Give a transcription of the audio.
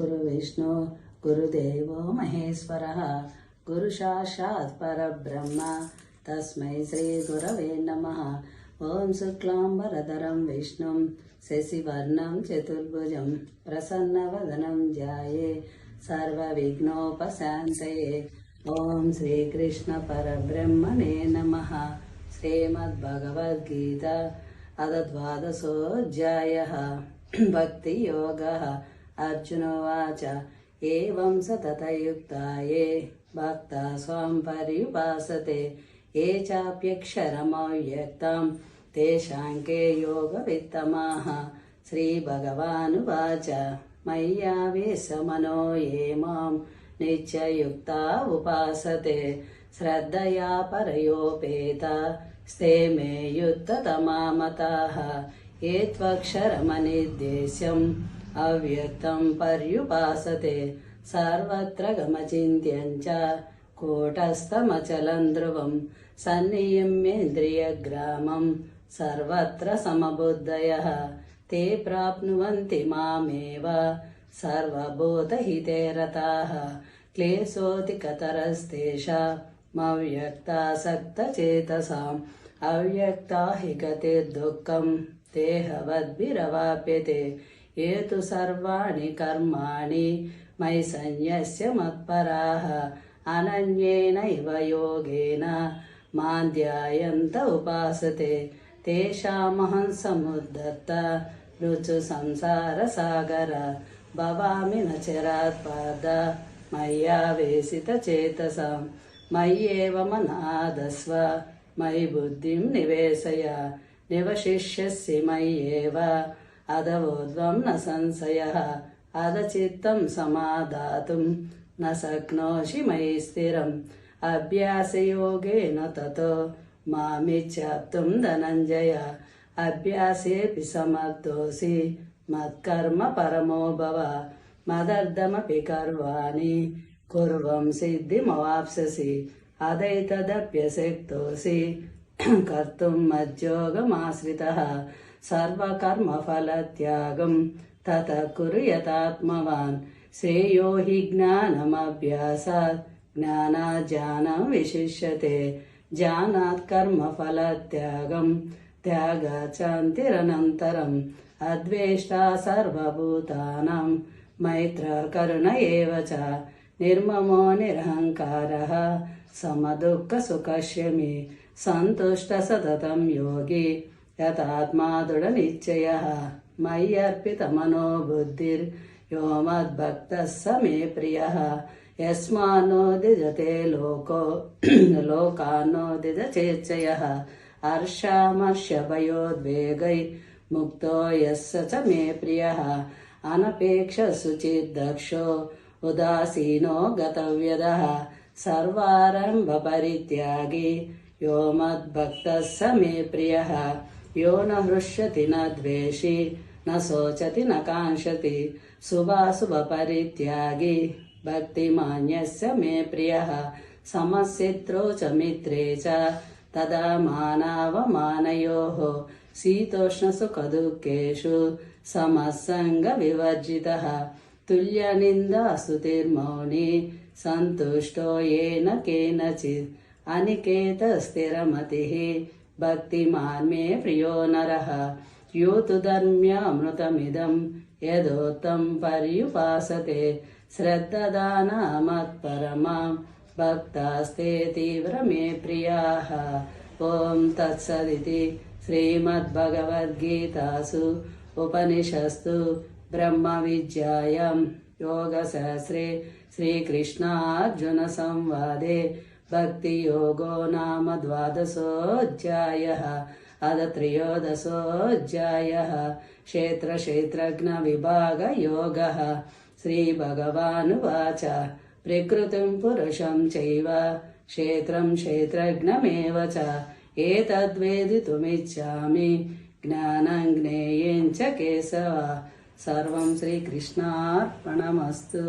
गुरुविष्णु गुरुदेवो महेश्वरः गुरुसाक्षात् परब्रह्म तस्मै श्रीगुरवे नमः। ॐ शुक्लाम्बरधरं विष्णुं शशिवर्णं चतुर्भुजं प्रसन्नवदनं ध्याये सर्वविघ्नोपशान्तये। ॐ श्रीकृष्ण परब्रह्मणे नमः। श्रीमद्भगवद्गीता अथ द्वादशोऽध्यायः भक्तियोगः। अर्जुनोवाच एवं स तथयुक्ता ये भक्ता स्वां पर्युपासते ये चाप्यक्षरमव्यक्तं तेषां के योगवित्तमाः। श्रीभगवानुवाच मय्यावेशमनो ये मां नित्ययुक्ता उपासते श्रद्धया परयोपेता स्ते मे युक्ततमा मताः। ये त्वक्षरमनिर्देश्यम् अव्यक्तं पर्युपासते सर्वत्र गमचिन्त्यं च कूटस्थमचलं ध्रुवं सन्नियम्येन्द्रियग्रामं सर्वत्र समबुद्धयः ते प्राप्नुवन्ति मामेव सर्वभूतहिते रताः। क्लेशोऽतिकतरस्तेषामव्यक्तासक्तचेतसाम् अव्यक्ता हि गतिर्दुःखं देहवद्भिरवाप्यते। ये तु सर्वाणि कर्माणि मयि सन्न्यस्य मत्पराः अनन्येनैव योगेन मां ध्यायन्त उपासते तेषामहं समुद्धर्ता ऋचु संसारसागर भवामि न चिरात् पार्थ मय्यावेशितचेतसां। मय्येव मनादस्व मयि बुद्धिं निवेशय निवशिष्यसि मय्येव अधवोध्वं न संशयः। अधचित्तं समादातुं न शक्नोषि मयि स्थिरम् अभ्यासयोगेन ततो मामिच्छाप्तुं धनञ्जय। अभ्यासेऽपि समर्थोऽसि मत्कर्म परमो भव मदर्थमपि कर्वाणि कुर्वं सिद्धिमवाप्स्यसि। अदैतदप्यशक्तोऽसि कर्तुं मज्योगमाश्रितः सर्वकर्मफलत्यागं ततः कुरु यतात्मवान्। श्रेयो हि ज्ञानमभ्यासात् ज्ञानाज्ञानं विशिष्यते ज्ञानात् कर्मफलत्यागं त्यागात् शान्तिरनन्तरम्। अद्वेष्टा सर्वभूतानां मैत्रः करुण एव च निर्ममो निरहङ्कारः समदुःखसुखक्षमी सन्तुष्टः सततं योगी यतात्मा दृढनिश्चयः। मय्यर्पितमनो बुद्धिर्यो मद्भक्तः स मे प्रियः। यस्मान्नो द्विजते लोकान्नो द्विजचेच्छयः हर्षामर्षभयोद्वेगैर्मुक्तो यस्य च मे प्रियः। अनपेक्षशुचिर्दक्षो उदासीनो गतव्यदः सर्वारम्भपरित्यागी यो मद्भक्तः स मे प्रियः। यो न हृष्यति न द्वेषि न शोचति न काङ्क्षति शुभाशुभपरित्यागी भक्तिमान्यस्य मे प्रियः। समशत्रौ च मित्रे च तदा मानावमानयोः शीतोष्णसुखदुःखेषु समसङ्गविवर्जितः। तुल्यनिन्दास्तुतिर्मौनी सन्तुष्टो येन केनचित् अनिकेतस्थिरमतिः भक्तिमान् मे प्रियो नरः। यो तु धर्म्यामृतमिदं यदोक्तं पर्युपासते श्रद्धदाना मत्परमां भक्तास्ते तीव्र मे प्रियाः। ॐ तत्सदिति श्रीमद्भगवद्गीतासु उपनिषत्सु ब्रह्मविद्यायां योगशास्त्रे श्रीकृष्णार्जुनसंवादे भक्तियोगो नाम द्वादशोऽध्यायः। अथ त्रयोदशोऽध्यायः क्षेत्रक्षेत्रज्ञविभागयोगः। श्रीभगवानुवाच प्रकृतिं पुरुषं चैव क्षेत्रं क्षेत्रज्ञमेव च एतद्वेदितुमिच्छामि ज्ञानं ज्ञेयं च केशव। सर्वं श्रीकृष्णार्पणमस्तु।